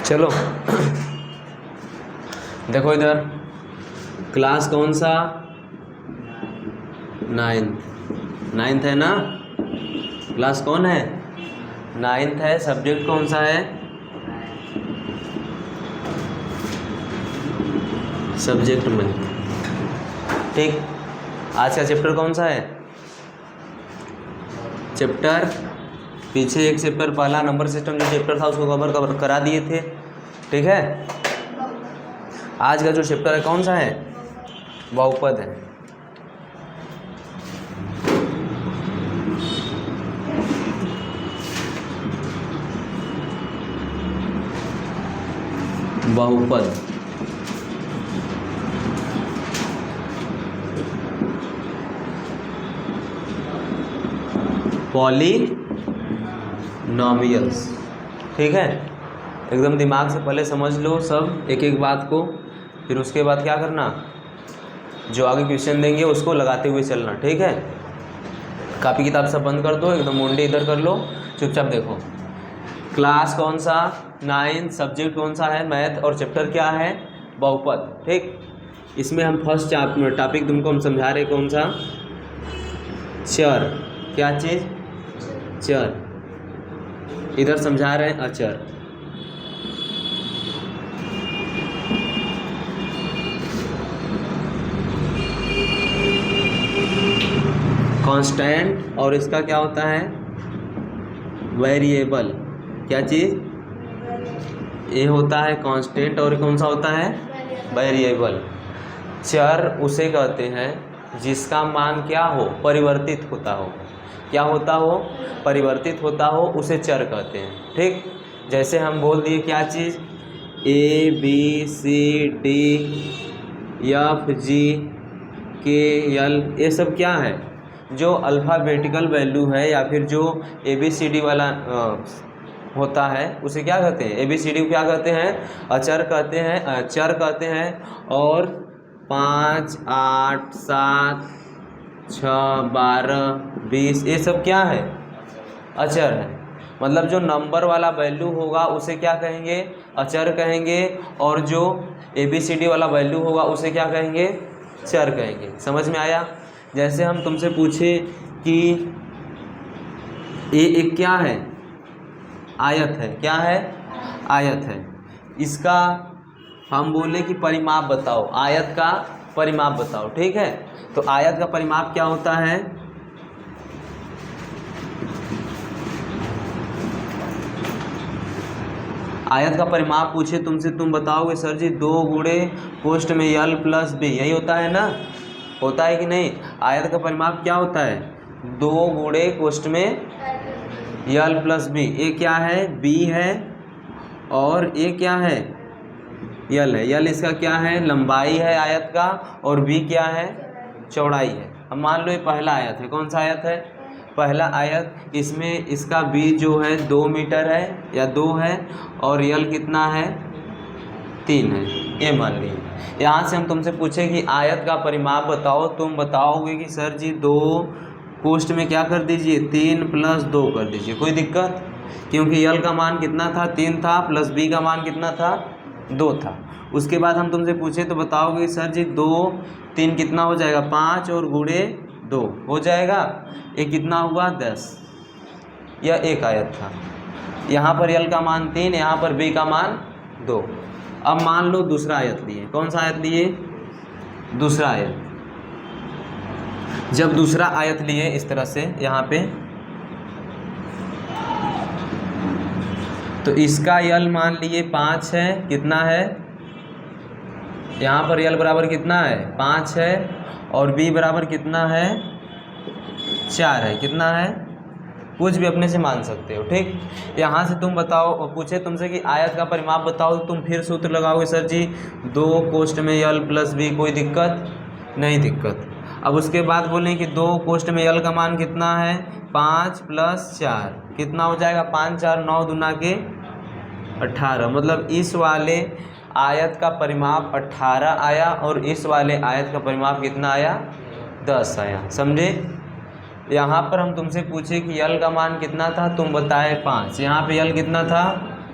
चलो देखो इधर, क्लास कौन सा? नाइन्थ है ना? क्लास कौन है? नाइन्थ है। सब्जेक्ट कौन सा है? Subject math. ठीक, आज का चैप्टर कौन सा है? चैप्टर, पीछे एक चैप्टर पहला नंबर सिस्टम जो चैप्टर था उसको कवर करा दिए थे। ठीक है, आज का जो चैप्टर है कौन सा है? बहुपद है। बहुपद। पॉलीनोमियल्स। ठीक है, एकदम दिमाग से पहले समझ लो सब एक एक बात को, फिर उसके बाद क्या करना, जो आगे क्वेश्चन देंगे उसको लगाते हुए चलना। ठीक है, कॉपी किताब सब बंद कर दो, एकदम मुंडे इधर कर लो, चुपचाप देखो। क्लास कौन सा? 9। सब्जेक्ट कौन सा है? मैथ। और चैप्टर क्या है? बहुपद। ठीक, इसमें हम फर्स्ट टॉपिक तुमको हम समझा रहे कौन सा? चर। क्या चीज़? चर। इधर समझा रहे हैं अचर। कांस्टेंट, और इसका क्या होता है? वेरिएबल। क्या चीज़? ये होता है कांस्टेंट, और कौन सा होता है? वेरिएबल। चर उसे कहते हैं जिसका मान क्या हो? परिवर्तित होता हो। क्या होता हो? परिवर्तित होता हो, उसे चर कहते हैं। ठीक, जैसे हम बोल दिए क्या चीज़? ABCD FG KL, ये सब क्या है? जो अल्फ़ाबेटिकल वैल्यू है या फिर जो ABCD वाला होता है उसे क्या कहते हैं? ABCD को क्या कहते हैं? अचर कहते हैं, चर कहते हैं। और 5, 8, 7, 6, 12, 20 ये सब क्या है? अचर है। मतलब जो नंबर वाला वैल्यू होगा उसे क्या कहेंगे? अचर कहेंगे। और जो ABCD वाला वैल्यू होगा उसे क्या कहेंगे? चर कहेंगे। समझ में आया? जैसे हम तुमसे पूछे कि ये एक क्या है? आयत है। क्या है? आयत है। इसका हम बोले कि परिमाप बताओ, आयत का परिमाप बताओ। ठीक है, तो आयत का परिमाप क्या होता है? आयत का परिमाप पूछे तुमसे, तुम बताओगे सर जी 2 गुणे कोष्ठ में L + B, यही होता है ना? होता है कि नहीं? आयत का परिमाप क्या होता है? 2 गुणे कोष्ठ में L + B। ये क्या है? B है, और ये क्या है? L है। L इसका क्या है? लंबाई है आयत का, और B क्या है? चौड़ाई है। अब मान लो ये पहला आयत है। कौन सा आयत है? पहला आयत। इसमें इसका B जो है 2 मीटर है या 2 है, और L कितना है? 3 है। ये मान लीजिए। यहाँ से हम तुमसे पूछे कि आयत का परिमाप बताओ, तुम बताओगे कि सर जी 2 कोष्ठ में क्या कर दीजिए? 3 + 2 कर दीजिए। कोई दिक्कत? क्योंकि L का मान कितना था? 3 था, प्लस B का मान कितना था? 2 था। उसके बाद हम तुमसे पूछे तो बताओगे सर जी 2 3 कितना हो जाएगा? 5, और गुणे 2 हो जाएगा। ये कितना हुआ? 10। यह एक आयत था। यहाँ पर L का मान 3, यहाँ पर B का मान 2। अब मान लो दूसरा आयत लिए। कौन सा आयत लिए? दूसरा आयत। जब दूसरा आयत लिए इस तरह से यहाँ पे, तो इसका L मान लिए 5 है। कितना है? यहाँ पर L बराबर कितना है? 5 है, और B बराबर कितना है? 4 है। कितना है? कुछ भी अपने से मान सकते हो। ठीक, यहाँ से तुम बताओ, पूछे तुमसे कि आयत का परिमाप बताओ, तो तुम फिर सूत्र लगाओगे सर जी 2 कोष्ठ में L + B। कोई दिक्कत? नहीं दिक्कत। अब उसके बाद बोलें कि 2 कोष्ठ में L का मान कितना है? 5 + 4 कितना हो जाएगा? 5 4 9 दूना के 18। मतलब इस वाले आयत का परिमाप 18 आया, और इस वाले आयत का परिमाप कितना आया? 10 आया। समझे? यहाँ पर हम तुमसे पूछे कि L का मान कितना था, तुम बताए 5। यहाँ पे L कितना था?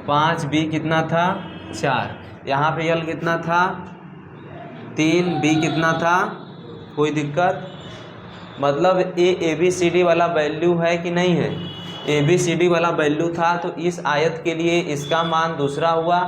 5, बी कितना था 4, यहाँ पे यल कितना था 3, बी कितना था, कोई दिक्कत? मतलब ए बी सी डी वाला वैल्यू है कि नहीं है? ए बी सी डी वाला वैल्यू था, तो इस आयत के लिए इसका मान दूसरा हुआ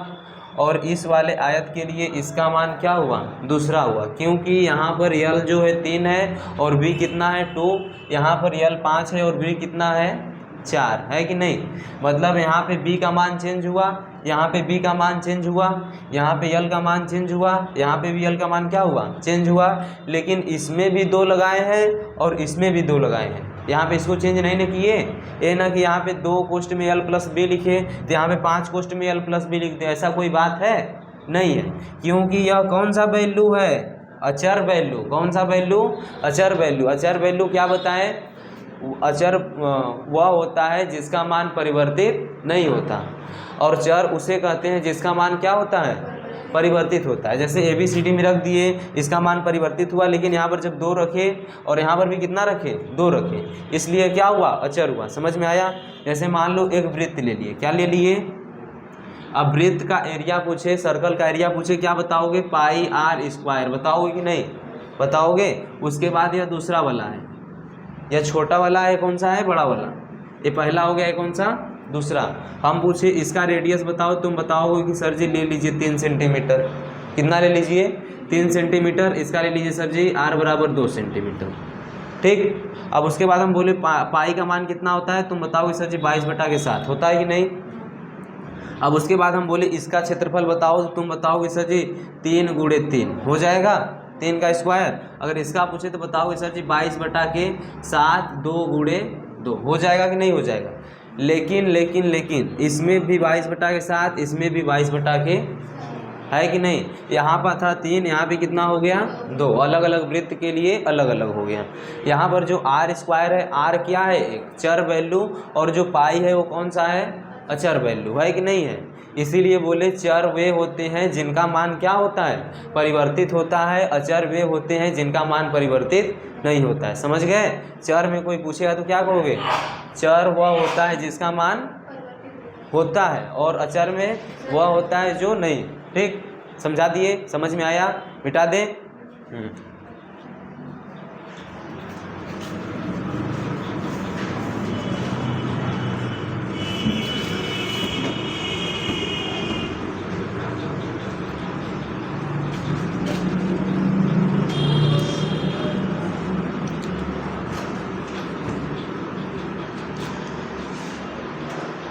और इस वाले आयत के लिए इसका मान क्या हुआ, दूसरा हुआ, क्योंकि यहाँ पर यल जो है 3 है और बी कितना है 2, यहाँ पर यल 5 है और बी कितना है 4 है कि नहीं? मतलब यहाँ पे बी का मान चेंज हुआ, यहाँ पे बी का मान चेंज हुआ, यहाँ पे यल का मान चेंज हुआ, यहाँ पे भी यल का मान क्या हुआ, चेंज हुआ। लेकिन इसमें भी 2 लगाए हैं और इसमें भी 2 लगाए हैं, यहाँ पे इसको चेंज नहीं ना किए। ये ना कि यहाँ पे 2 कोष्ठ में यल प्लस बी लिखे तो यहाँ पे 5 कोष्ठ में यल प्लस बी लिखते, ऐसा कोई बात है नहीं है, क्योंकि यह कौन सा वैल्यू है, अचर वैल्यू। कौन सा वैल्यू, अचर वैल्यू। अचर वैल्यू क्या बताएं, अचर वह होता है जिसका मान परिवर्तित नहीं होता, और चर उसे कहते हैं जिसका मान क्या होता है, परिवर्तित होता है। जैसे ए बी सी डी में रख दिए, इसका मान परिवर्तित हुआ, लेकिन यहाँ पर जब 2 रखे और यहाँ पर भी कितना रखे, 2 रखे, इसलिए क्या हुआ, अचर हुआ। समझ में आया? जैसे मान लो एक वृत्त ले लिए, क्या ले लिए, अब वृत्त का एरिया पूछे, सर्कल का एरिया पूछे, क्या बताओगे, पाई आर स्क्वायर, बताओगे कि नहीं, बताओगे। उसके बाद यह दूसरा वाला है, यह छोटा वाला है, कौन सा है, बड़ा वाला, ये पहला हो गया है, कौन सा, दूसरा। हम पूछे इसका रेडियस बताओ, तुम बताओगे कि सर जी ले लीजिए 3 सेंटीमीटर, कितना ले लीजिए, 3 सेंटीमीटर। इसका ले लीजिए सर जी r बराबर 2 सेंटीमीटर, ठीक। अब उसके बाद हम बोले पाई का मान कितना होता है, तुम बताओगे सर जी 22/7 होता है कि नहीं। अब उसके बाद हम बोले इसका क्षेत्रफल बताओ, तो तुम बताओगे सर जी 3 × 3 हो जाएगा, 3 का स्क्वायर। अगर इसका पूछे तो बताओगे सर जी 22/7 2 × 2 हो जाएगा कि नहीं हो जाएगा। लेकिन इसमें भी 22/7, इसमें भी 22/, है कि नहीं। यहाँ पर था 3, यहाँ पे कितना हो गया 2, अलग अलग वृत्त के लिए अलग अलग हो गया। यहाँ पर जो आर स्क्वायर है, आर क्या है, एक चर वैल्यू, और जो पाई है वो कौन सा है, अचर वैल्यू, है कि नहीं है। इसीलिए बोले चर वे होते हैं जिनका मान क्या होता है, परिवर्तित होता है, अचर वे होते हैं जिनका मान परिवर्तित नहीं होता है। समझ गए। चर में कोई पूछेगा तो क्या कहोगे, चर वह होता है जिसका मान होता है, और अचर में वह होता है जो नहीं, ठीक। समझा दिए, समझ में आया, मिटा दें।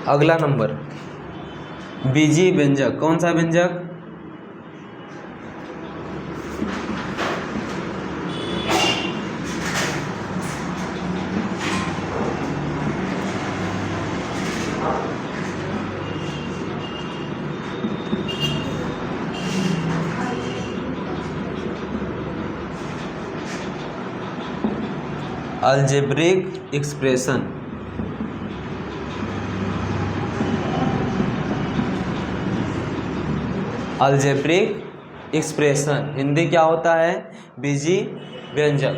अगला नंबर, बीजी व्यंजक। कौन सा व्यंजक, algebraic expression. Algebraic expression Hindi क्या होता है, बीजी व्यंजक।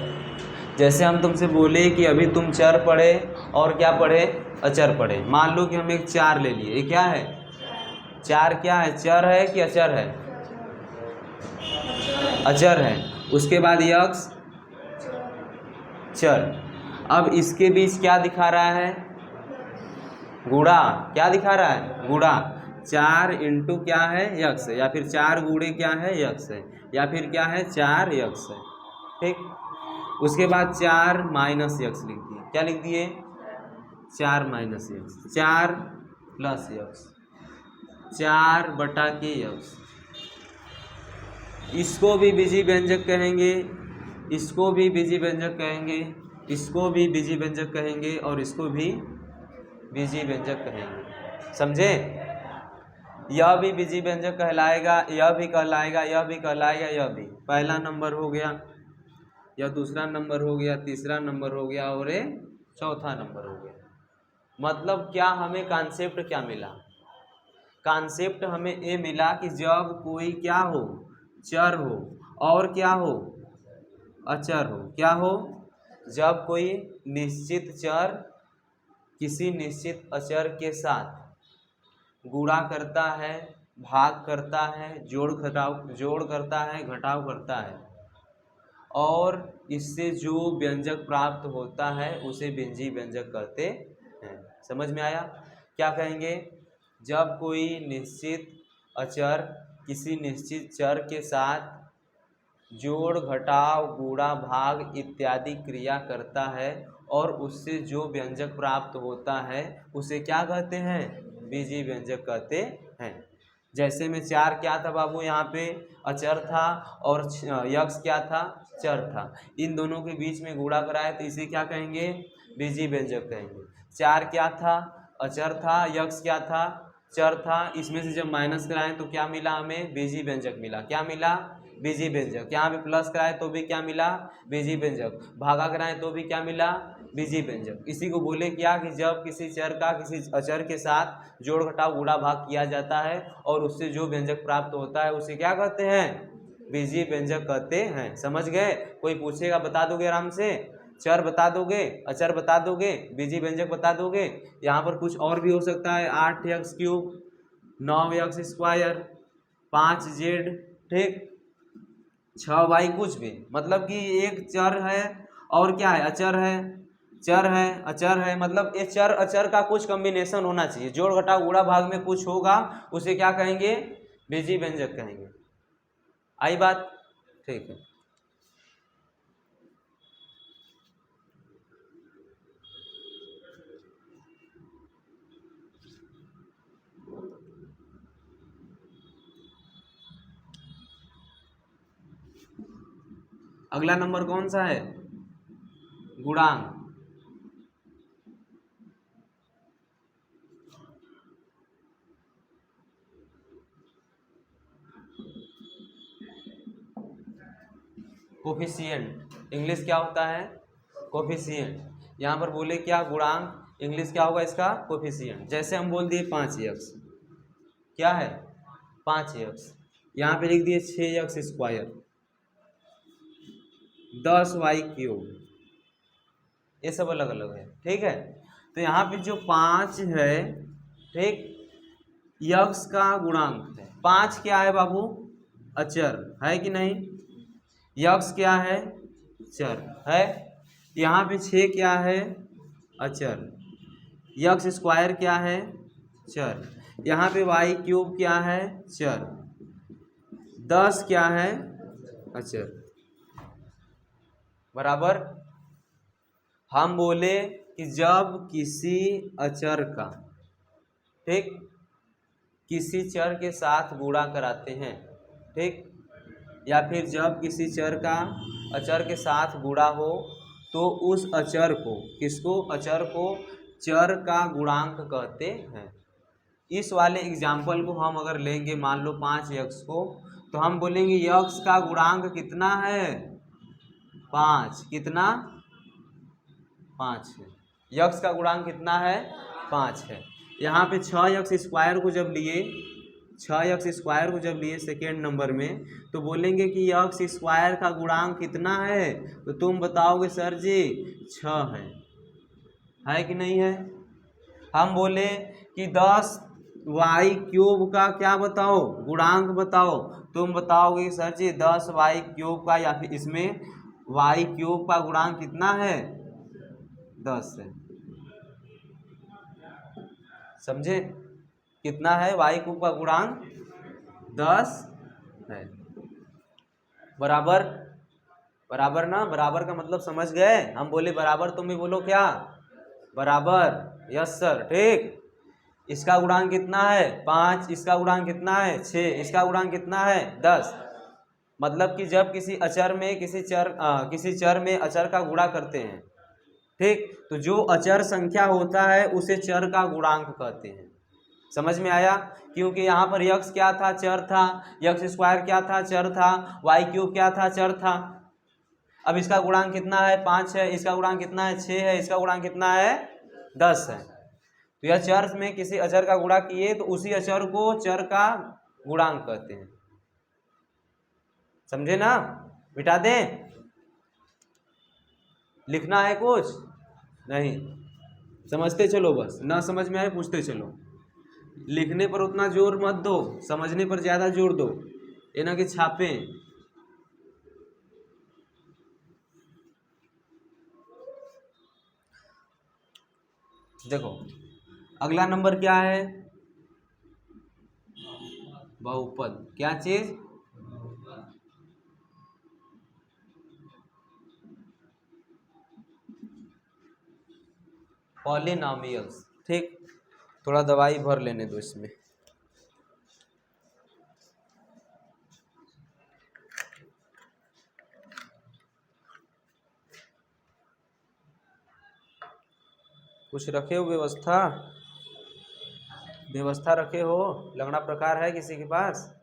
जैसे हम तुमसे बोले कि अभी तुम चर पढ़े और क्या पढ़े, अचर पढ़े। मान लो कि हम एक 4 ले लिए, ये क्या है, 4 क्या है, चर है कि अचर है, अचर है। उसके बाद यक्स चर। अब इसके बीच क्या दिखा रहा है, गुणा, क्या दिखा रहा है, गुणा। 4 × क्या है, यक्स है, या फिर 4 × क्या है, यक्स है, या फिर क्या है 4 यक्स है, ठीक। उसके बाद 4 - यक्स लिख दिए, क्या लिख दिए, 4 - यक्स, 4 + यक्स, 4/यक्स। इसको भी बीजी व्यंजक कहेंगे, इसको भी बीजी व्यंजक कहेंगे, इसको भी बीजी व्यंजक कहेंगे, और इसको भी बीजी व्यंजक कहेंगे। समझे। यह भी बीजी व्यंजक कहलाएगा, यह भी कहलाएगा, यह भी कहलाएगा, यह भी। पहला नंबर हो गया, यह दूसरा नंबर हो गया, तीसरा नंबर हो गया, और ये चौथा नंबर हो गया। मतलब क्या हमें कॉन्सेप्ट क्या मिला, कॉन्सेप्ट हमें ये मिला कि जब कोई क्या हो, चर हो, और क्या हो, अचर हो। क्या हो, जब कोई निश्चित चर किसी निश्चित अचर के साथ गुणा करता है, भाग करता है, जोड़ करता है, घटाव करता है, और इससे जो व्यंजक प्राप्त होता है उसे व्यंजी व्यंजक कहते हैं। समझ में आया? क्या कहेंगे? जब कोई निश्चित अचर किसी निश्चित चर के साथ जोड़, घटाव, गुणा, भाग इत्यादि क्रिया करता है और उससे जो व्यंजक प्राप्त होता है उसे क्या कहते हैं? बीजीय व्यंजक कहते हैं। जैसे में 4 क्या था बाबू? यहाँ पे अचर था और यक्स क्या था? चर था। इन दोनों के बीच में गुणा कराए तो इसे क्या कहेंगे? बीजीय व्यंजक कहेंगे। 4 क्या था? अचर था। यक्स क्या था? चर था। इसमें से जब माइनस कराएं तो क्या मिला हमें? बीजीय व्यंजक मिला। क्या मिला? बीजीय व्यंजक। यहाँ पे प्लस कराए तो भी क्या मिला? बीजीय व्यंजक। भागा कराएं तो भी क्या मिला? बीजीय व्यंजक। इसी को बोले क्या कि जब किसी चर का किसी अचर के साथ जोड़, घटाव, गुणा, भाग किया जाता है और उससे जो व्यंजक प्राप्त होता है उसे क्या कहते हैं? बीजीय व्यंजक कहते हैं। समझ गए? कोई पूछेगा बता दोगे आराम से? चर बता दोगे, अचर बता दोगे, बीजीय व्यंजक बता दोगे। यहाँ पर कुछ और भी हो सकता है। 8x³ 9x², 5z, ठीक, 6y, कुछ भी। मतलब कि एक चर है और क्या है? अचर है। चर है, अचर है, मतलब ये चर अचर का कुछ कॉम्बिनेशन होना चाहिए। जोड़, घटाव, गुणा, भाग में कुछ होगा उसे क्या कहेंगे? बीजीय व्यंजक कहेंगे। आई बात? ठीक है। अगला नंबर कौन सा है? गुणांक। कोफिशिएंट इंग्लिश क्या होता है? कोफिशिएंट। यहाँ पर बोले क्या? गुणांक। इंग्लिश क्या होगा इसका? कोफिशिएंट। जैसे हम बोल दिए 5x, क्या है? 5x। यहाँ पे लिख दिए 6x², 10y³, ये सब अलग अलग है, ठीक है। तो यहाँ पे जो 5 है, ठीक, यक्स का गुणांक है। 5 क्या है बाबू? अचर है कि नहीं? यक्स क्या है? चर है। यहाँ पे 6 क्या है? अचर। x² क्या है? चर। यहाँ पे y³ क्या है? चर। 10 क्या है? अचर। बराबर। हम बोले कि जब किसी अचर का, ठीक, किसी चर के साथ गुणा कराते हैं, ठीक, या फिर जब किसी चर का अचर के साथ गुणा हो तो उस अचर को, किसको? अचर को चर का गुणांक कहते हैं। इस वाले एग्जाम्पल को हम अगर लेंगे, मान लो 5x को, तो हम बोलेंगे यक्स का गुणांक कितना है? 5। कितना? 5 है। यक्स का गुणांक कितना है? 5 है। यहाँ पे 6x² को जब लिए, 6x² को जब लिए सेकेंड नंबर में, तो बोलेंगे कि x² का गुणांक कितना है? तो तुम बताओगे सर जी 6 है कि नहीं है? हम बोले कि 10y³ का क्या बताओ? गुणांक बताओ। तुम बताओगे सर जी 10y³ का, या फिर इसमें y³ का गुणांक कितना है? 10 है। समझे? कितना है? y³ का गुणांक 10 है। बराबर। बराबर ना? बराबर का मतलब समझ गए? हम बोले बराबर, तुम भी बोलो क्या? बराबर। यस सर, ठीक। इसका गुणांक कितना है? 5। इसका गुणांक कितना है? 6। इसका गुणांक कितना है? 10। मतलब कि जब किसी अचर में किसी चर में अचर का गुणा करते हैं, ठीक, तो जो अचर संख्या होता है उसे चर का गुणांक कहते हैं। समझ में आया? क्योंकि यहाँ पर यक्स क्या था? चर था। x² क्या था? चर था। y³ क्या था? चर था। अब इसका गुणांक कितना है? 5 है। इसका गुणांक कितना है? 6 है। इसका गुणांक कितना है? 10 है। तो यह चर में किसी अचर का गुणा किए तो उसी अचर को चर का गुणांक कहते हैं। समझे ना? मिटा दें? लिखना है कुछ? नहीं, समझते चलो, बस ना समझ में आए पूछते चलो। लिखने पर उतना जोर मत दो, समझने पर ज़्यादा जोर दो, ये ना कि छापे। देखो अगला नंबर क्या है, बहुपद। क्या चीज, पॉलिनॉमियल्स। ठीक, थोड़ा दवाई भर लेने दो इसमें। कुछ रखे हो व्यवस्था, व्यवस्था रखे हो, लगना प्रकार है किसी के पास?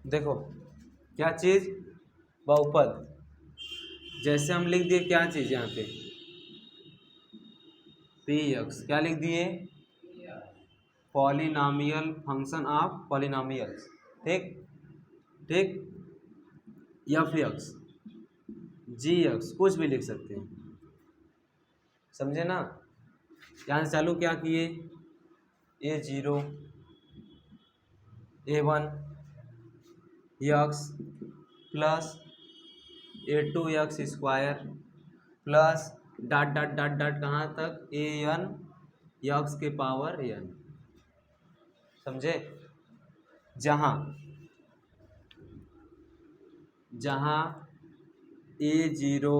देखो क्या चीज, बहुपद। जैसे हम लिख दिए क्या चीज यहाँ पे, पी एक्स, क्या लिख दिए, पॉलिनॉमियल फंक्शन ऑफ पॉलिनॉमियल्स। ठीक ठीक, एफ एक्स, जी एक्स, कुछ भी लिख सकते हैं, समझे ना। यहाँ से चालू क्या किए, A0 A1 x plus A2 x square plus dot dot dot dot कहाँ तक, AN एक्स के पावर n। समझे, जहाँ जहाँ A0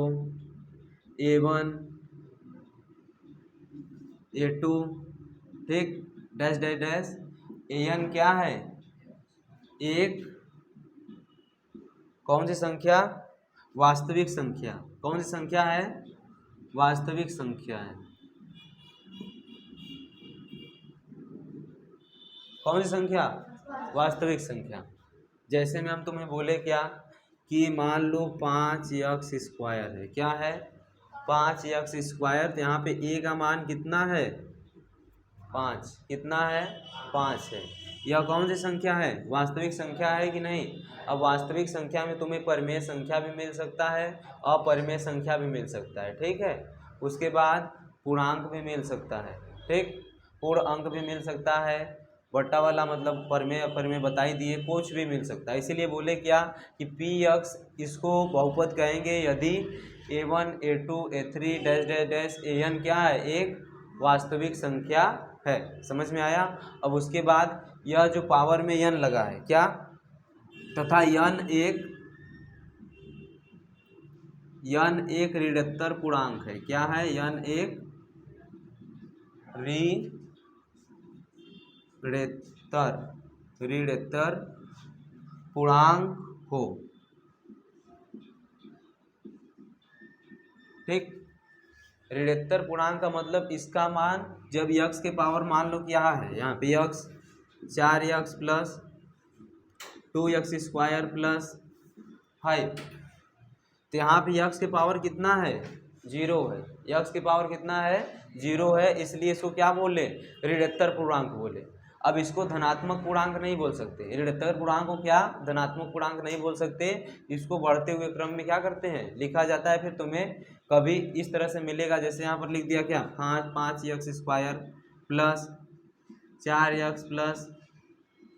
A1 A2 ठीक, डैश डैश डैश, AN क्या है, एक कौन सी संख्या, वास्तविक संख्या। कौन सी संख्या है, वास्तविक संख्या है। कौन सी संख्या, वास्तविक संख्या। जैसे में हम तुम्हें बोले क्या कि मान लो 5x स्क्वायर है, क्या है, 5x स्क्वायर। तो यहाँ पे a का मान कितना है, 5, कितना है, 5 है। यह कौन सी संख्या है, वास्तविक संख्या है कि नहीं। अब वास्तविक संख्या में तुम्हें परिमेय संख्या भी मिल सकता है, अपरिमेय संख्या भी मिल सकता है। ठीक है, उसके बाद पूर्णांक भी मिल सकता है। ठीक, पूर्ण अंक भी मिल सकता है, बट्टा वाला मतलब परिमेय अपरिमेय बता ही दिए, कुछ भी मिल सकता है। इसीलिए बोले क्या कि पी एक्स, इसको बहुपद कहेंगे यदि A1 A2 A3 dash dash dash AN क्या है, एक वास्तविक संख्या है। समझ में आया। अब उसके बाद यह जो पावर में n लगा है क्या, तथा n एक ऋणोत्तर पूर्णांक है। क्या है, n एक ऋणोत्तर पूर्णांक हो। ठीक, ऋणोत्तर पूर्णांक का मतलब इसका मान जब x के पावर मान लो क्या है, यहाँ पे x 4x plus 2x² plus 5। तो यहाँ पे x के पावर कितना है, 0 है। x के पावर कितना है, 0 है, इसलिए इसको क्या बोले, ऋणात्मक पूर्णांक बोले। अब इसको धनात्मक पूर्णांक नहीं बोल सकते, ऋणात्मक पूर्णांक को क्या धनात्मक पूर्णांक नहीं बोल सकते। इसको बढ़ते हुए क्रम में क्या करते हैं, लिखा जाता है। फिर तुम्हें कभी इस तरह से मिलेगा, जैसे यहाँ पर लिख दिया क्या, 5x² plus 4x plus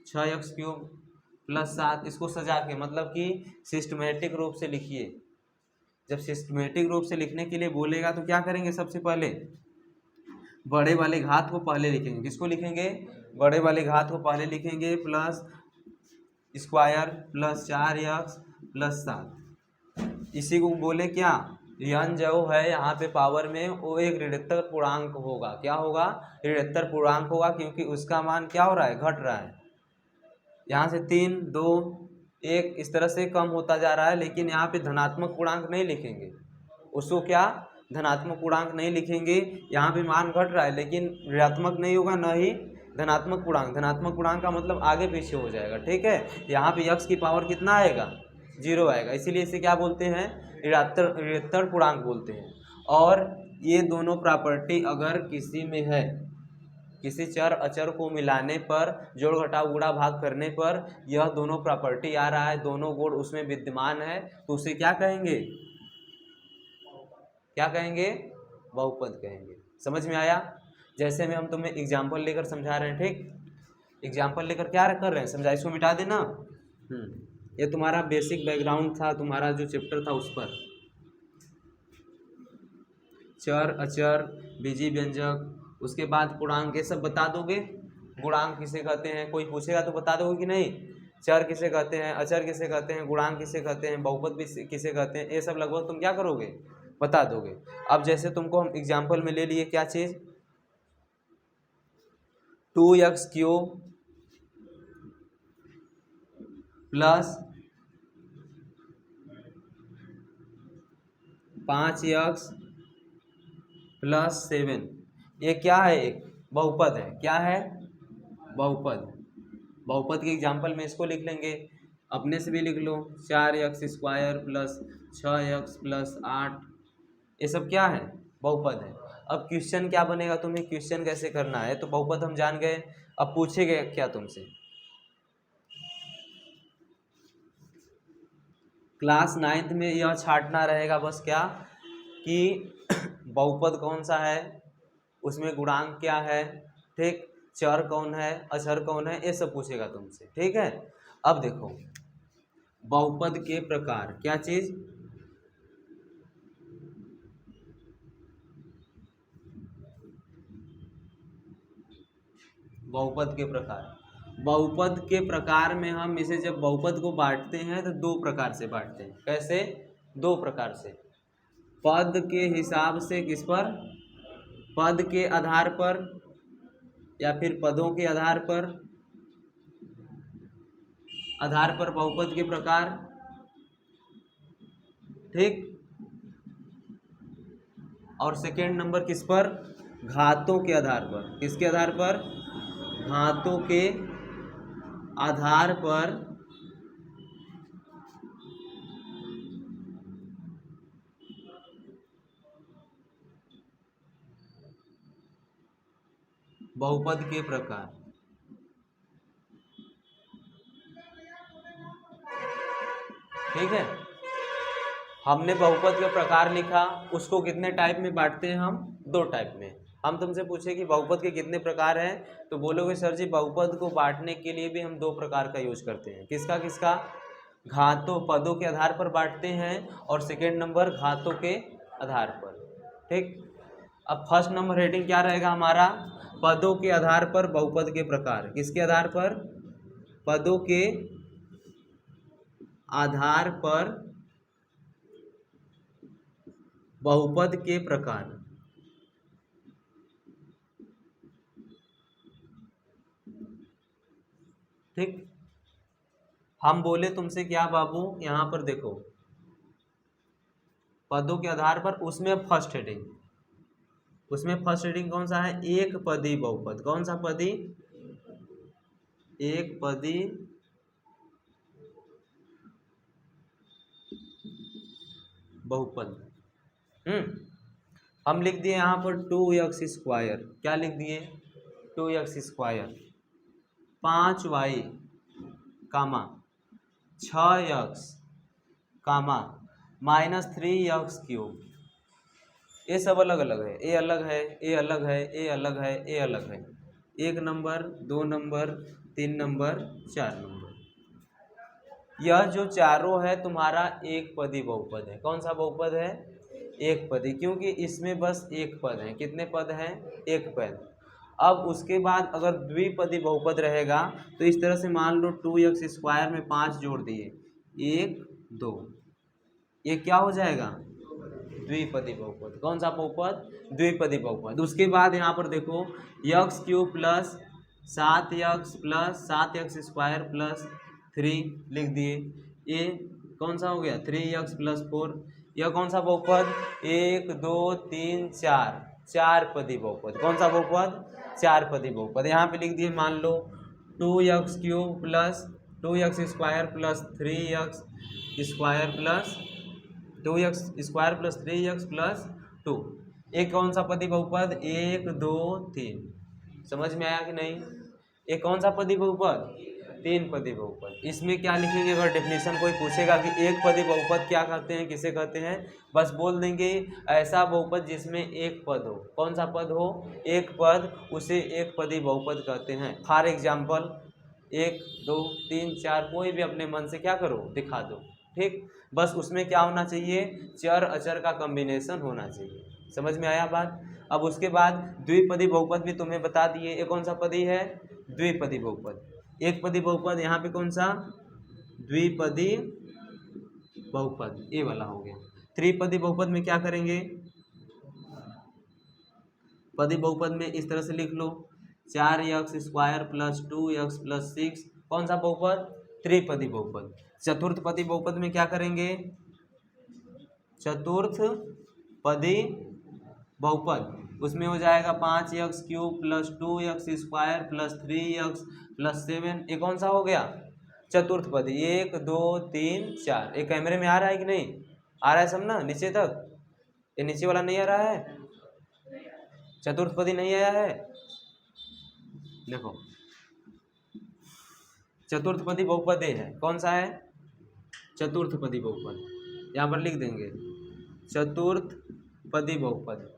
6x³ plus 7। इसको सजा के, मतलब कि सिस्टमेटिक रूप से लिखिए। जब सिस्टमेटिक रूप से लिखने के लिए बोलेगा तो क्या करेंगे, सबसे पहले बड़े वाले घात को पहले लिखेंगे। किसको लिखेंगे, बड़े वाले घात को पहले लिखेंगे, plus square plus 4x plus 7। इसी को बोले क्या, यन जो है यहाँ पे पावर में वो एक ऋणात्मक पूर्णांक होगा। क्या होगा, ऋणात्मक पूर्णांक होगा, क्योंकि उसका मान क्या हो रहा है, घट रहा है। यहाँ से 3 2 1 इस तरह से कम होता जा रहा है, लेकिन यहाँ पे धनात्मक पूर्णांक नहीं लिखेंगे। उसको क्या, धनात्मक पूर्णांक नहीं लिखेंगे। यहाँ पे मान घट रहा है लेकिन ऋणात्मक नहीं होगा, न ही धनात्मक पूर्णांक। धनात्मक पूर्णांक का मतलब आगे पीछे हो जाएगा, ठीक है। यहाँ पे x की पावर कितना आएगा, 0 आएगा, इसीलिए इसे क्या बोलते हैं, ऋणात्मक पूर्णांक बोलते हैं। और ये दोनों प्रॉपर्टी अगर किसी में है, किसी चर अचर को मिलाने पर, जोड़ घटाव गुणा भाग करने पर यह दोनों प्रॉपर्टी आ रहा है, दोनों गुण उसमें विद्यमान है, तो उसे क्या कहेंगे, क्या कहेंगे, बहुपद कहेंगे। समझ में आया। जैसे में हम तुम्हें एग्जाम्पल लेकर समझा रहे हैं, ठीक, एग्जाम्पल लेकर क्या कर रहे हैं, समझा, इसको मिटा देना। ये तुम्हारा बेसिक बैकग्राउंड था, तुम्हारा जो चैप्टर था उस पर। चर अचर बीजी व्यंजक, उसके बाद पूर्णांक, ये सब बता दोगे। गुणांक किसे कहते हैं, कोई पूछेगा तो बता दोगे कि नहीं। चर किसे कहते हैं, अचर किसे कहते हैं, गुणांक किसे कहते हैं, बहुपद भी किसे कहते हैं, ये सब लगभग तुम क्या करोगे, बता दोगे। अब जैसे तुमको हम एग्जाम्पल में ले लिए क्या चीज़, 2x³ प्लस 5x प्लस 7। ये क्या है, एक बहुपद है। क्या है, बहुपद। बहुपद के एग्जाम्पल में इसको लिख लेंगे, अपने से भी लिख लो, 4x² प्लस 6x प्लस 8। ये सब क्या है, बहुपद है। अब क्वेश्चन क्या बनेगा, तुम्हें क्वेश्चन कैसे करना है, तो बहुपद हम जान गए। अब पूछेगा क्या तुमसे, क्लास 9th में यह छांटना रहेगा बस, क्या कि बहुपद कौन सा है, उसमें गुणांक क्या है, ठीक, चर कौन है, अचर कौन है, ये सब पूछेगा तुमसे, ठीक है। अब देखो बहुपद के प्रकार, क्या चीज, बहुपद के प्रकार। बहुपद के प्रकार में हम इसे जब बहुपद को बांटते हैं तो दो प्रकार से बांटते हैं। कैसे, दो प्रकार से, पद के हिसाब से, किस पर, पद के आधार पर या फिर पदों के आधार पर बहुपद के प्रकार, ठीक। और सेकेंड नंबर किस पर, घातों के आधार पर। किसके आधार पर, घातों के आधार पर बहुपद के प्रकार। ठीक है, हमने बहुपद का प्रकार लिखा, उसको कितने टाइप में बांटते हैं हम, दो टाइप में। हम तुमसे पूछे कि बहुपद के कितने प्रकार हैं, तो बोलोगे सर जी बहुपद को बांटने के लिए भी हम दो प्रकार का यूज करते हैं। किसका किसका, घातों, पदों के आधार पर बांटते हैं, और सेकेंड नंबर घातों के आधार पर, ठीक। अब फर्स्ट नंबर हेडिंग क्या रहेगा हमारा, पदों के आधार पर बहुपद के प्रकार। किसके आधार पर, पदों के आधार पर बहुपद के प्रकार। ठीक, हम बोले तुमसे क्या बाबू, यहां पर देखो पदों के आधार पर, उसमें फर्स्ट हेडिंग, उसमें फर्स्ट हेडिंग कौन सा है, एक पदी बहुपद। कौन सा पदी, एक पदी बहुपद। हम लिख दिए यहाँ पर 2x²। क्या लिख दिए? 2x², 5y कामा 6x कामा -3x³। ये सब अलग अलग है, ए अलग है, ए अलग है, ए अलग है, ए अलग है। 1 नंबर, 2 नंबर, 3 नंबर, 4 नंबर। यह जो चारों है तुम्हारा एक पदी बहुपद है। कौन सा बहुपद है? एक पदी, क्योंकि इसमें बस एक पद है। कितने पद हैं? एक पद। अब उसके बाद अगर द्विपदी बहुपद रहेगा तो इस तरह से मान लो 2x² में 5 जोड़ दिए, 1 2, ये क्या हो जाएगा? द्विपदी बहुपद। कौन सा बहुपद? द्विपदी बहुपद। उसके बाद यहाँ पर देखो x³ plus 7x plus 7x² plus 3 लिख दिए। ये कौन सा हो गया? 3x plus 4। यह कौन सा बहुपद? 1 2 3 4, चार पदी बहुपद। कौन सा बहुपद? चार पदी बहुपद। यहाँ पे लिख दिए, मान लो 2x³ plus 2x² plus 3x² plus 2x² plus 3x plus 2। एक कौन सा पदी बहुपद? 1 2 3। समझ में आया कि नहीं? एक कौन सा पदी बहुपद? 3 पदी बहुपद। इसमें क्या लिखेंगे? अगर डेफिनेशन कोई पूछेगा कि एक पदी बहुपद क्या कहते हैं, किसे कहते हैं, बस बोल देंगे ऐसा बहुपद जिसमें एक पद हो। कौन सा पद हो? एक पद, उसे एक पदी बहुपद कहते हैं। फॉर एग्जाम्पल 1 2 3 4, कोई भी अपने मन से क्या करो, दिखा दो। ठीक, बस उसमें क्या होना चाहिए? चर अचर का कॉम्बिनेशन होना चाहिए। समझ में आया बात? अब उसके बाद द्विपदी बहुपद भी तुम्हें बता दिए। ये कौन सा पदी है? द्विपदी बहुपद। एक पदी बहुपद, यहाँ पे कौन सा? द्विपदी बहुपद, ये वाला हो गया। त्रिपदी बहुपद में क्या करेंगे? पदी बहुपद में इस तरह से लिख लो, 4x² प्लस 2x प्लस 6। कौन सा बहुपद? त्रिपदी बहुपद। चतुर्थ पदी बहुपद में क्या करेंगे? चतुर्थ पदी बहुपद, उसमें हो जाएगा 5x³ plus 2x² plus 3x plus 7। ये कौन सा हो गया? चतुर्थ पदी। 1 2 3 4। ये कैमरे में आ रहा है कि नहीं? आ रहा है सब ना, नीचे तक? ये नीचे वाला नहीं आ रहा है? चतुर्थ पदी नहीं आया है? देखो, चतुर्थ पदी बहुपद ये है। कौन सा है? चतुर्थ पदी बहुपद। यहाँ पर लिख देंगे चतुर्थ पदी बहुपद।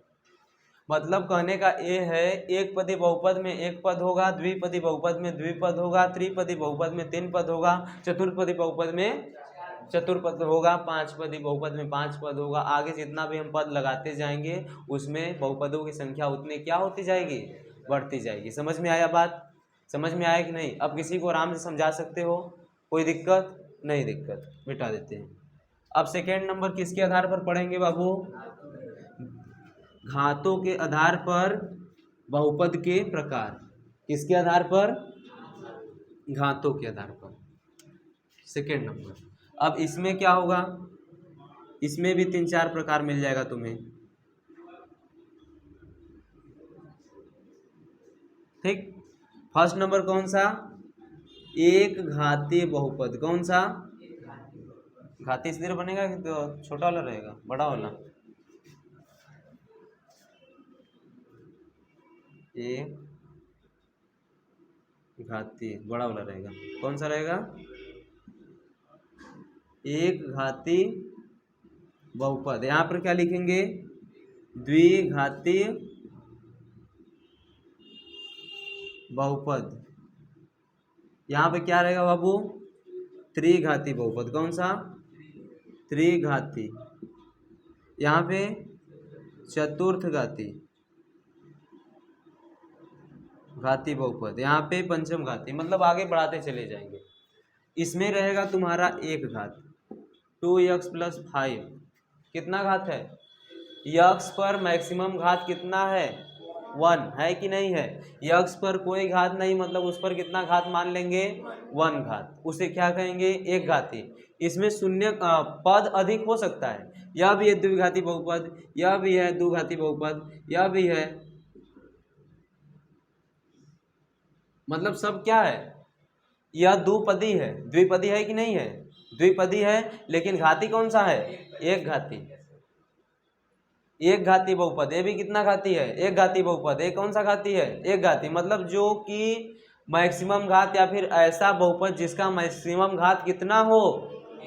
मतलब कहने का ये है, एक पदी बहुपद में एक पद होगा, द्विपदी बहुपद में द्विपद होगा, त्रिपदी बहुपद में 3 पद होगा, चतुर्पदी बहुपद में चतुर्पद होगा, 5 पदी बहुपद में 5 पद होगा। आगे जितना भी हम पद लगाते जाएंगे उसमें बहुपदों की संख्या उतनी क्या होती जाएगी? बढ़ती जाएगी। समझ में आया बात? समझ में आया कि नहीं? अब किसी को आराम से समझा सकते हो, कोई दिक्कत नहीं? दिक्कत मिटा देते हैं। अब सेकेंड नंबर किसके आधार पर पढ़ेंगे बाबू? घातों के आधार पर बहुपद के प्रकार। किसके आधार पर? घातों के आधार पर। Second number. अब इसमें क्या होगा? इसमें भी 3-4 प्रकार मिल जाएगा तुम्हें। ठीक, फर्स्ट नंबर कौन सा? एक घातीय बहुपद। कौन सा? घातीय इस तरह बनेगा कि तो छोटा वाला रहेगा, बड़ा वाला? एक घातीय बड़ा वाला रहेगा। कौन सा रहेगा? एक घातीय बहुपद। यहाँ पर क्या लिखेंगे? द्विघातीय बहुपद। यहाँ पे क्या रहेगा बाबू? त्रिघाती बहुपद। कौन सा? त्रिघाती। यहाँ पे चतुर्थ घाती बहुपद। यहाँ पे पंचम घाती। मतलब आगे बढ़ाते चले जाएंगे। इसमें रहेगा तुम्हारा एक घात, 2x प्लस 5। कितना घात है? यक्स पर मैक्सिमम घात कितना है? 1 है कि नहीं है? यक्स पर कोई घात नहीं, मतलब उस पर कितना घात मान लेंगे? 1 घात। उसे क्या कहेंगे? एक घाती। इसमें शून्य पद अधिक हो सकता है। यह भी है द्विघाती बहुपद, यह भी है द्विघाती बहुपद, यह भी है। मतलब सब क्या है? यह द्विपदी है, द्विपदी है कि नहीं है, द्विपदी है, लेकिन घाती कौन सा है, एक घाती, एक घाती बहुपद। ये भी कितना घाती है, एक घाती बहुपद। ये कौन सा घाती है, एक घाती, मतलब जो कि मैक्सिमम घात या फिर ऐसा बहुपद जिसका मैक्सिमम घात कितना हो,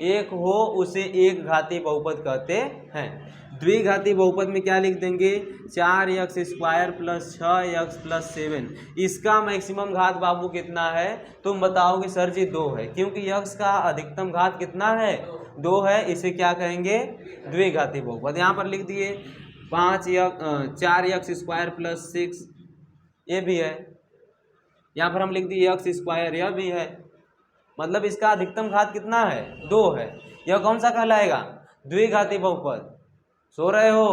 एक हो, उसे एक घाती बहुपद कहते हैं। द्विघाती बहुपद में क्या लिख देंगे, 4x² प्लस 6x प्लस 7। इसका मैक्सिमम घात बाबू कितना है, तुम बताओगे सर जी 2 है, क्योंकि x का अधिकतम घात कितना है, 2 है, इसे क्या कहेंगे, द्विघाती बहुपद। यहाँ पर लिख दिए 4x² प्लस 6, ये भी है। यहाँ पर हम लिख दिए x², यह भी है, मतलब इसका अधिकतम घात कितना है, 2 है। यह कौन सा कहलाएगा, द्विघाती बहुपद। सो रहे हो,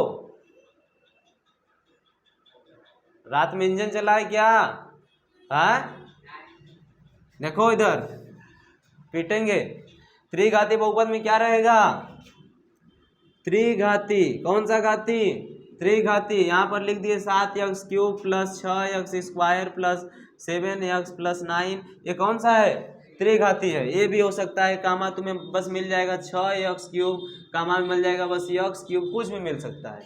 रात में इंजन चला है क्या, हाँ, देखो इधर पीटेंगे। त्रिघाती बहुपद में क्या रहेगा, त्रिघाती, कौन सा घाती, त्रिघाती। यहाँ पर लिख दिए 7x³ plus 6x² plus 7x plus 9, ये कौन सा है, त्रिघाती है। ये भी हो सकता है, कामा तुम्हें बस मिल जाएगा 6x³, कामा में मिल जाएगा बस x³, कुछ भी मिल सकता है।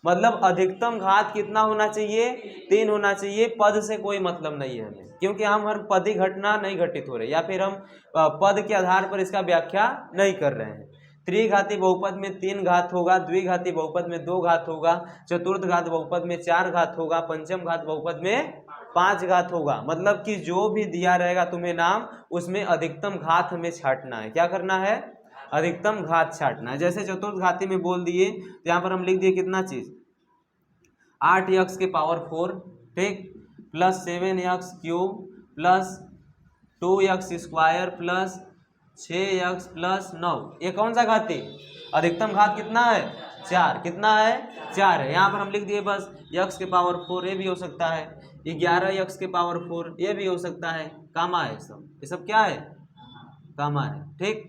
मतलब अधिकतम घात कितना होना चाहिए, 3 होना चाहिए। पद से कोई मतलब नहीं है हमें, क्योंकि हम हर पदी घटना नहीं घटित हो रहे, या फिर हम पद के आधार पर इसका व्याख्या नहीं कर रहे हैं। त्रिघाती बहुपद में 3 घात होगा, द्विघाती बहुपद में 2 घात होगा, चतुर्थ घात बहुपद में 4 घात होगा, पंचम घात बहुपद में 5 घात होगा। मतलब कि जो भी दिया रहेगा तुम्हें नाम, उसमें अधिकतम घात हमें छांटना है। क्या करना है, अधिकतम घात छांटना है। जैसे चतुर्थ घाती में बोल दिए तो यहाँ पर हम लिख दिए कितना चीज, 8x⁴, ठीक, plus 7x³ plus 2x² plus 6x plus 9। ये कौन सा घाती, अधिकतम घात कितना है, 4, कितना है, 4 है। यहाँ पर हम लिख दिए बस x⁴, ये भी हो सकता है, 11x⁴, ये भी हो सकता है, कामा है सब, ये सब क्या है, कामा है, ठीक।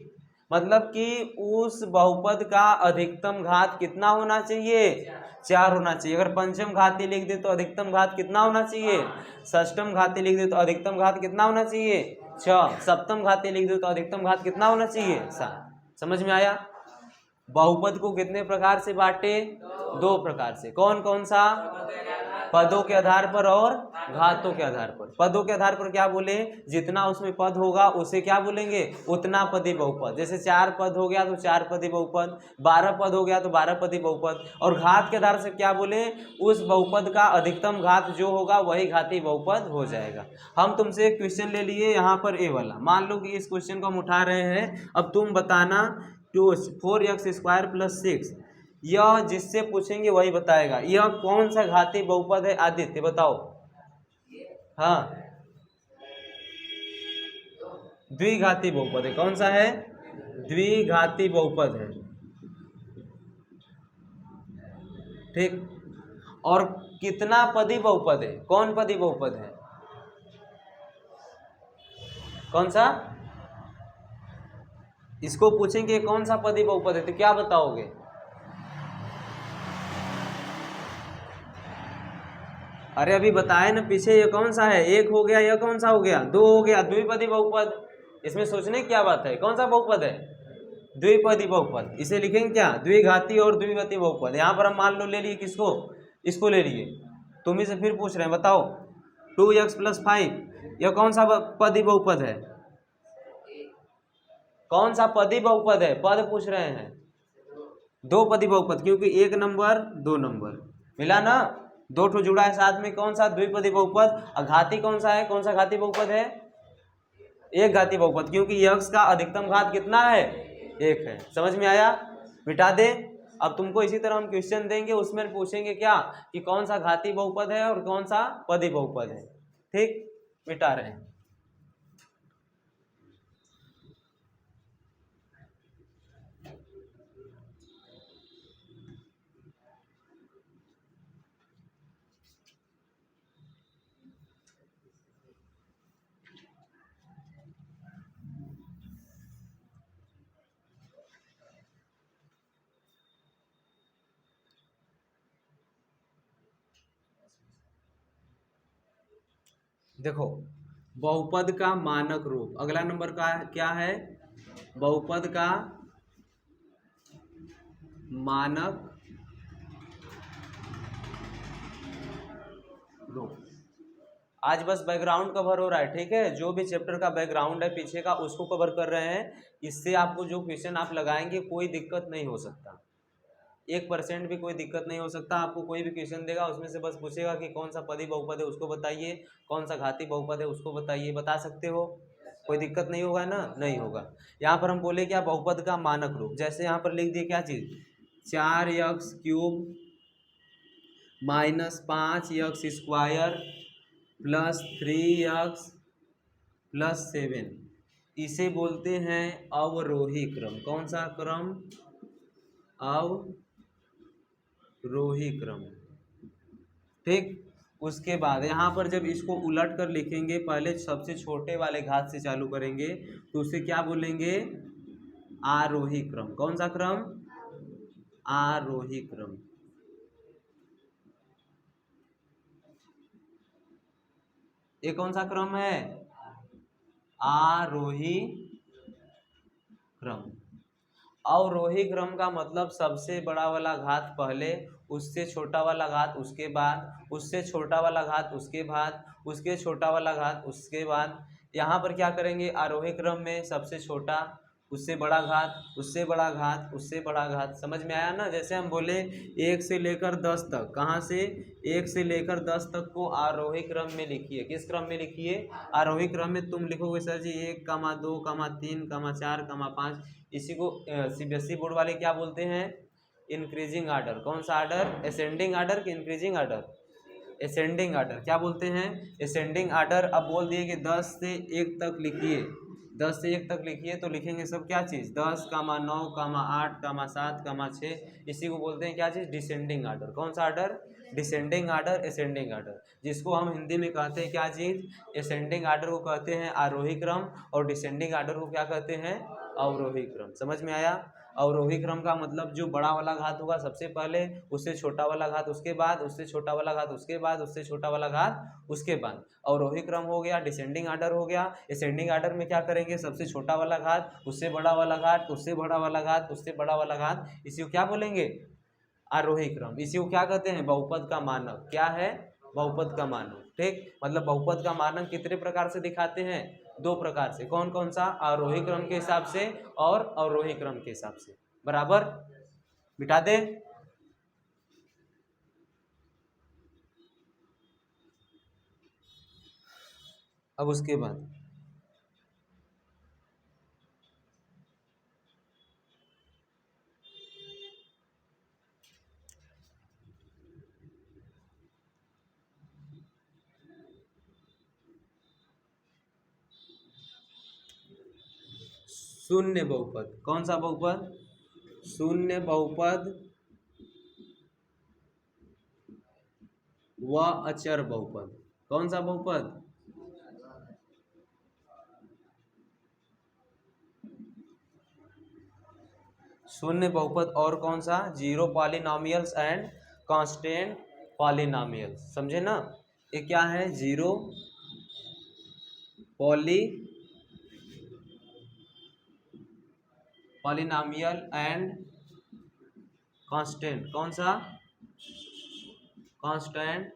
मतलब कि उस बहुपद का अधिकतम घात कितना होना चाहिए, 4 होना चाहिए। अगर पंचम घाती लिख दे तो अधिकतम घात कितना होना चाहिए, षष्टम घाती लिख दे तो अधिकतम घात कितना होना चाहिए, 6, सप्तम घाती लिख दे तो अधिकतम घात कितना होना चाहिए, 7। समझ में आया। बहुपद को कितने प्रकार से बांटे, 2 प्रकार से। कौन कौन सा, पदों के आधार पर और घातों के आधार पर। पदों के आधार पर क्या बोले, जितना उसमें पद होगा उसे क्या बोलेंगे, उतना पदी बहुपद। जैसे 4 पद हो गया तो 4 पदी बहुपद, 12 पद हो गया तो 12 पदी बहुपद। और घात के आधार से क्या बोले, उस बहुपद का अधिकतम घात जो होगा वही घाती बहुपद हो जाएगा। हम तुमसे एक क्वेश्चन ले लिए यहाँ पर ए वाला, मान लो कि इस क्वेश्चन को हम उठा रहे हैं। अब तुम बताना 4x² प्लस 6, यह जिससे पूछेंगे वही बताएगा यह कौन सा घाती बहुपद है। आदित्य बताओ, हाँ, द्विघाती बहुपद है। कौन सा है, द्विघाती बहुपद है, ठीक। और कितना पदी बहुपद है, कौन पदी बहुपद है, कौन सा, इसको पूछेंगे कौन सा पदी बहुपद है तो क्या बताओगे, अरे अभी बताए ना पीछे, ये कौन सा है, 1 हो गया, यह कौन सा हो गया, 2 हो गया, द्विपदी बहुपद। इसमें सोचने की क्या बात है, कौन सा बहुपद है, द्विपदी बहुपद। इसे लिखेंगे क्या, द्विघाती और द्विपदी बहुपद। यहाँ पर हम मान लो ले लिए किसको, इसको ले लिए। तुम ही से फिर पूछ रहे हैं, बताओ 2x प्लस 5, यह कौन सा पदी बहुपद है, कौन सा पदी बहुपद है, पद पूछ रहे हैं, 2 पदी बहुपद, क्योंकि 1 नंबर 2 नंबर मिला ना, 2 ठो जुड़ा है साथ में, कौन सा, द्विपदी बहुपद। और घाती कौन सा है, कौन सा घाती बहुपद है, एक घाती बहुपद, क्योंकि यक्ष का अधिकतम घात कितना है, 1 है। समझ में आया, मिटा दे। अब तुमको इसी तरह हम क्वेश्चन देंगे, उसमें पूछेंगे क्या कि कौन सा घाती बहुपद है और कौन सा पदी बहुपद है, ठीक, मिटा रहे हैं। देखो बहुपद का मानक रूप। अगला नंबर का क्या है? बहुपद का मानक रूप। आज बस बैकग्राउंड कवर हो रहा है, ठीक है। जो भी चैप्टर का बैकग्राउंड है पीछे का उसको कवर कर रहे हैं। इससे आपको जो क्वेश्चन आप लगाएंगे कोई दिक्कत नहीं हो सकता, 1% भी कोई दिक्कत नहीं हो सकता। आपको कोई भी क्वेश्चन देगा उसमें से बस पूछेगा कि कौन सा पदी बहुपद है उसको बताइए, कौन सा घाती बहुपद है उसको बताइए। बता सकते हो, कोई दिक्कत नहीं होगा ना, नहीं होगा। यहाँ पर हम बोले क्या, बहुपद का मानक रूप। जैसे यहाँ पर लिख दिए क्या चीज़, 4x³ -5x² +3x +7, इसे बोलते हैं अवरोही क्रम। कौन सा क्रम? अवरोही क्रम, ठीक। उसके बाद यहाँ पर जब इसको उलट कर लिखेंगे, पहले सबसे छोटे वाले घात से चालू करेंगे तो उसे क्या बोलेंगे? आरोही क्रम। कौन सा क्रम? आरोही क्रम। ये कौन सा क्रम है? आरोही क्रम। अवरोही क्रम का मतलब सबसे बड़ा वाला घात पहले, उससे छोटा वाला घात उसके बाद, उससे छोटा वाला घात उसके बाद, उसके छोटा वाला घात उसके बाद। यहाँ पर क्या करेंगे, आरोही क्रम में सबसे छोटा, उससे बड़ा घात, उससे बड़ा घात, उससे बड़ा घात। समझ में आया ना? जैसे हम बोले 1 से लेकर 10 तक, कहाँ से? 1 से लेकर 10 तक को आरोही क्रम में लिखिए। किस क्रम में लिखिए? आरोही क्रम में। तुम लिखोगे सर जी 1, 2, 3, 4, 5, इसी को सीबीएसई बोर्ड वाले क्या बोलते हैं? Increasing order. कौन सा आर्डर? असेंडिंग आर्डर कि इंक्रीजिंग आर्डर? Ascending order. क्या बोलते हैं? Ascending order. अब बोल दिए कि 10 से 1 तक लिखिए, 10 से 1 तक लिखिए तो लिखेंगे सब क्या चीज़? 10, 9, 8, 7, 6, इसी को बोलते हैं क्या चीज़? Descending order. कौन सा order? Descending order, ascending order, जिसको हम हिंदी में कहते हैं क्या चीज़? असेंडिंग आर्डर को कहते हैं आरोही क्रम, और डिसेंडिंग आर्डर को क्या कहते हैं? अवरोही क्रम। समझ में आया? अवरोही क्रम का मतलब जो बड़ा वाला घात होगा सबसे पहले, उससे छोटा वाला घात उसके बाद, उससे छोटा वाला घात उसके बाद, उससे छोटा वाला घात उसके बाद। अवरोही क्रम हो गया, डिसेंडिंग आर्डर हो गया। असेंडिंग आर्डर में क्या करेंगे? सबसे छोटा वाला घात, उससे बड़ा वाला घात, उससे बड़ा वाला घात, उससे बड़ा वाला घात, इसी को क्या बोलेंगे? आरोही क्रम। इसी को क्या कहते हैं? बहुपद का मानक। क्या है? बहुपद का मानक, ठीक। मतलब बहुपद का मानक कितने प्रकार से दिखाते हैं? 2 प्रकार से। कौन कौन सा? आरोही क्रम के हिसाब से और अवरोही क्रम के हिसाब से। बराबर? मिटा दे। अब उसके बाद शून्य बहुपद। कौन सा बहुपद? शून्य बहुपद व अचर बहुपद। कौन सा बहुपद? शून्य बहुपद। और कौन सा? Zero polynomials and constant polynomials. समझे ना? ये क्या है? Zero polynomial and constant. कौन सा? कांस्टेंट।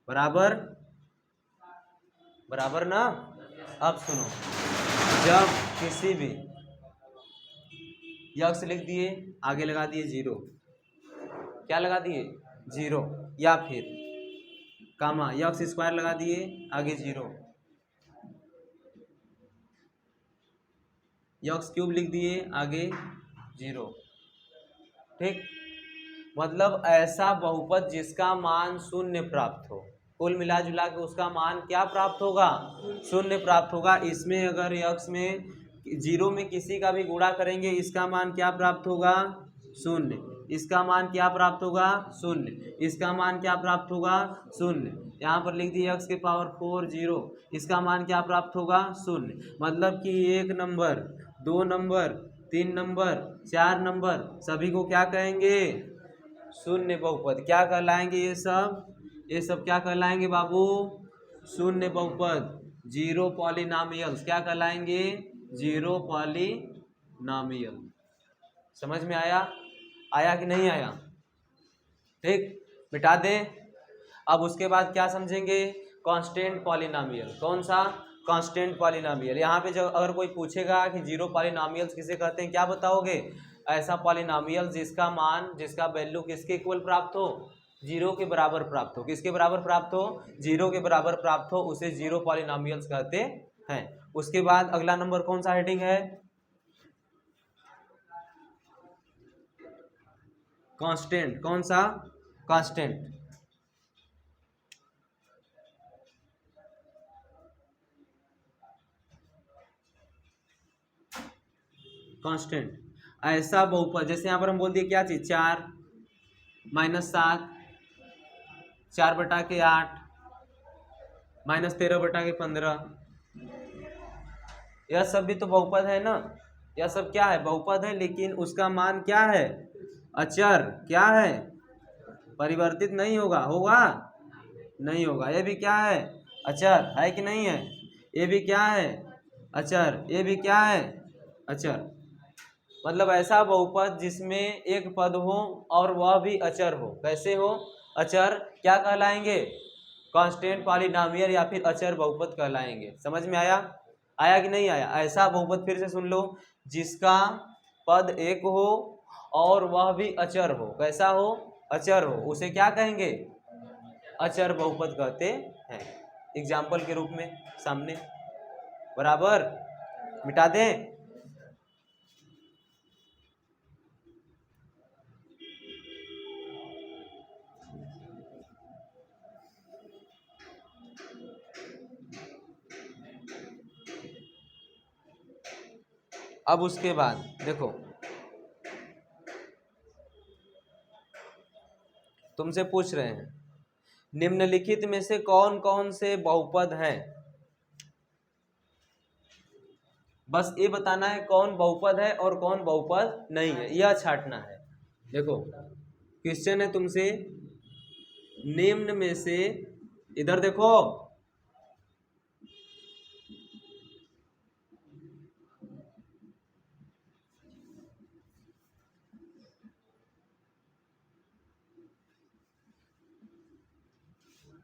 बराबर? बराबर ना? अब सुनो, जब किसी भी यक्स लिख दिए, आगे लगा दिए 0, क्या लगा दिए? 0, या फिर कामा यक्स स्क्वायर लगा दिए, आगे 0, यक्स क्यूब लिख दिए, आगे 0, ठीक। मतलब ऐसा बहुपद जिसका मान शून्य प्राप्त हो, कुल मिला जुला के उसका मान क्या प्राप्त होगा? शून्य प्राप्त होगा। इसमें अगर यक्स में 0 में किसी का भी गुणा करेंगे, इसका मान क्या प्राप्त होगा? शून्य। इसका मान क्या प्राप्त होगा? शून्य। इसका मान क्या प्राप्त होगा? शून्य। यहाँ पर लिख दिए x के पावर 4 0, इसका मान क्या प्राप्त होगा? शून्य। मतलब कि 1 नंबर, 2 नंबर, 3 नंबर, 4 नंबर, सभी को क्या कहेंगे? शून्य बहुपद क्या कहलाएंगे ये सब क्या कहलाएंगे बाबू? शून्य बहुपद, जीरो पॉलिनॉमियल्स क्या कहलाएंगे? Zero polynomial. समझ में आया कि नहीं आया? ठीक, मिटा दें। अब उसके बाद क्या समझेंगे? Constant polynomial. कौन सा? Constant polynomial. यहाँ पे जब अगर कोई पूछेगा कि जीरो पॉलिनॉमियल्स किसे कहते हैं, क्या बताओगे? ऐसा पॉलिनॉमियल जिसका मान, जिसका वैल्यू किसके इक्वल प्राप्त हो? जीरो के बराबर प्राप्त हो। किसके बराबर प्राप्त हो? जीरो के बराबर प्राप्त हो, उसे जीरो पॉलिनॉमियल्स कहते हैं। उसके बाद अगला नंबर कौन सा हेडिंग है? कांस्टेंट। कौन सा? कांस्टेंट। कांस्टेंट ऐसा बहुपद, जैसे यहाँ पर हम बोल दिए क्या चीज? 4 -7, 4/8, -13/15, यह सब भी तो बहुपद है ना। यह सब क्या है? बहुपद है, लेकिन उसका मान क्या है? अचर। क्या है? परिवर्तित नहीं होगा। होगा? नहीं होगा। ये भी क्या है? अचर है कि नहीं है? ये भी क्या है? अचर। ये भी क्या है? अचर। मतलब ऐसा बहुपद जिसमें एक पद हो और वह भी अचर हो। कैसे हो? अचर। क्या कहलाएंगे? कांस्टेंट पॉलिनॉमियल या फिर अचर बहुपद कहलाएंगे। समझ में आया कि नहीं आया? ऐसा बहुपद फिर से सुन लो, जिसका पद एक हो और वह भी अचर हो। कैसा हो? अचर हो, उसे क्या कहेंगे? अचर बहुपद कहते हैं। एग्जाम्पल के रूप में सामने बराबर। मिटा दें। अब उसके बाद देखो, तुमसे पूछ रहे हैं निम्नलिखित में से कौन कौन से बहुपद हैं। बस ये बताना है कौन बहुपद है और कौन बहुपद नहीं है, यह छांटना है। देखो क्वेश्चन है तुमसे, निम्न में से, इधर देखो,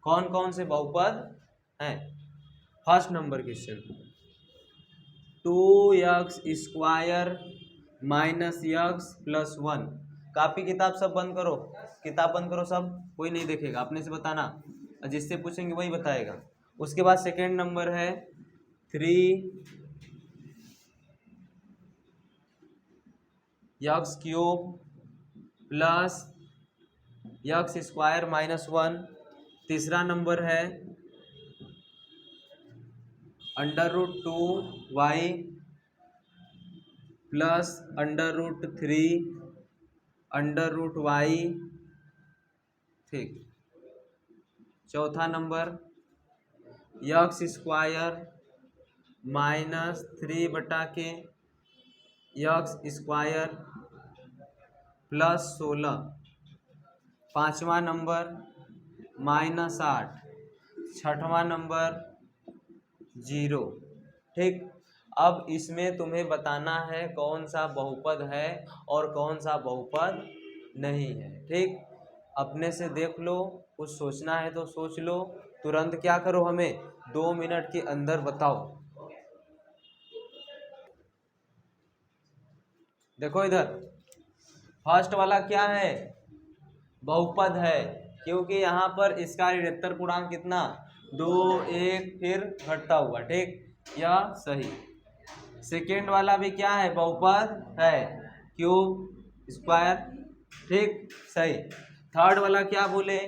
कौन कौन से बहुपद हैं। First number question, 2x² - x + 1। Copy किताब सब बंद करो, किताब बंद करो सब, कोई नहीं देखेगा, अपने से बताना, जिससे पूछेंगे वही बताएगा। उसके बाद सेकेंड नंबर है 3x³ + x² - 1। तीसरा नंबर है √2y + √3 √y। ठीक। चौथा नंबर x² - 3/x² + 16। पाँचवा नंबर -8। छठवां नंबर 0। ठीक। अब इसमें तुम्हें बताना है कौन सा बहुपद है और कौन सा बहुपद नहीं है। ठीक, अपने से देख लो, कुछ सोचना है तो सोच लो, तुरंत क्या करो, हमें 2 मिनट के अंदर बताओ। देखो इधर, फर्स्ट वाला क्या है? बहुपद है, क्योंकि यहाँ पर इसका ऋणात्मक पूर्णांक कितना? 2, 1 फिर घटता हुआ। ठीक, यह सही। सेकेंड वाला भी क्या है? बहुपद है, क्यूब स्क्वायर। ठीक, सही। थर्ड वाला क्या बोले?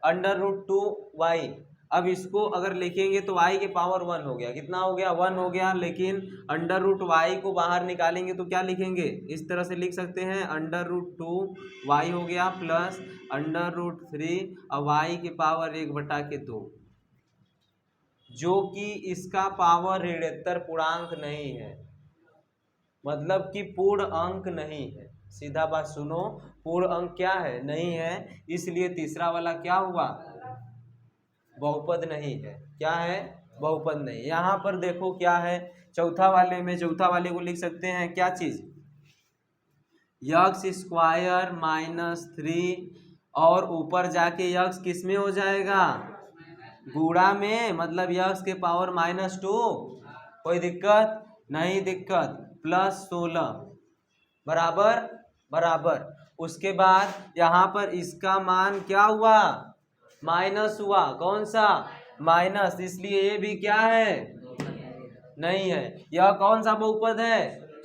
√2y। अब इसको अगर लिखेंगे तो y के पावर 1 हो गया। कितना हो गया? 1 हो गया। लेकिन √y को बाहर निकालेंगे तो क्या लिखेंगे? इस तरह से लिख सकते हैं, √2y हो गया प्लस √3 और y के पावर 1/2, जो कि इसका पावर ऋणात्मक पूर्णांक नहीं है, मतलब कि पूर्ण अंक नहीं है। सीधा बात सुनो, पूर्ण अंक क्या है, नहीं है, इसलिए तीसरा वाला क्या हुआ, बहुपद नहीं है। क्या है, बहुपद नहीं। यहाँ पर देखो क्या है, चौथा वाले में, चौथा वाले को लिख सकते हैं क्या चीज, यक्स स्क्वायर माइनस 3 और ऊपर जाके यक्स किस में हो जाएगा, गुणा में, मतलब यक्स के पावर -2। कोई दिक्कत नहीं, दिक्कत, प्लस 16 बराबर बराबर। उसके बाद यहाँ पर इसका मान क्या हुआ, माइनस हुआ, कौन सा, माइनस, इसलिए ये भी क्या है, नहीं है। यह कौन सा बहुपद है,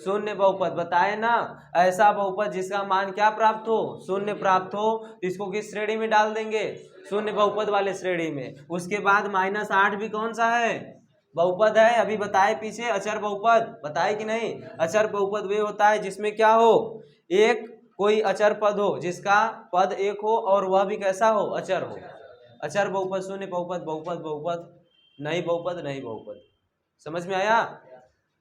शून्य बहुपद, बताए ना, ऐसा बहुपद जिसका मान क्या प्राप्त हो, शून्य प्राप्त हो, इसको किस श्रेणी में डाल देंगे, शून्य बहुपद वाले श्रेणी में। उसके बाद -8 भी कौन सा है, बहुपद है, अभी बताए पीछे, अचर बहुपद, बताए कि नहीं। अचर बहुपद वे होता है जिसमें क्या हो, एक कोई अचर पद हो, जिसका पद एक हो और वह भी कैसा हो, अचर हो। अचर बहुपद, शून्य बहुपद, बहुपद बहुपद, नहीं बहुपद, नहीं बहुपद। समझ में आया,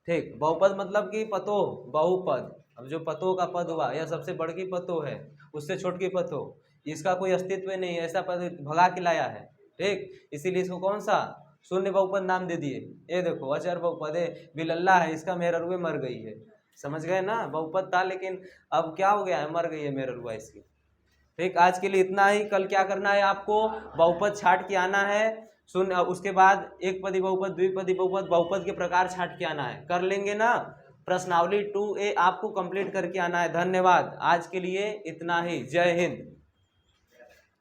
ठीक। बहुपद मतलब कि पतो, बहुपद, अब जो पतो का पद हुआ, यह सबसे बड़की पतो है, उससे छोटकी पतो, इसका कोई अस्तित्व नहीं, ऐसा पद भगा के लाया है, ठीक। इसीलिए इसको कौन सा, शून्य बहुपद नाम दे दिए। ये देखो अचर बहुपद है, बिलल्ला है, इसका मेहरुए मर गई है, समझ गए ना, बहुपद था लेकिन अब क्या हो गया है, मर गई है मेहरुआ इसकी, ठीक। आज के लिए इतना ही। कल क्या करना है आपको, बहुपद छाट के आना है, शून्य, उसके बाद एक पदी बहुपद, द्विपदी बहुपद, बहुपद के प्रकार छाट के आना है, कर लेंगे ना। प्रश्नावली 2A आपको कंप्लीट करके आना है। धन्यवाद, आज के लिए इतना ही, जय हिंद।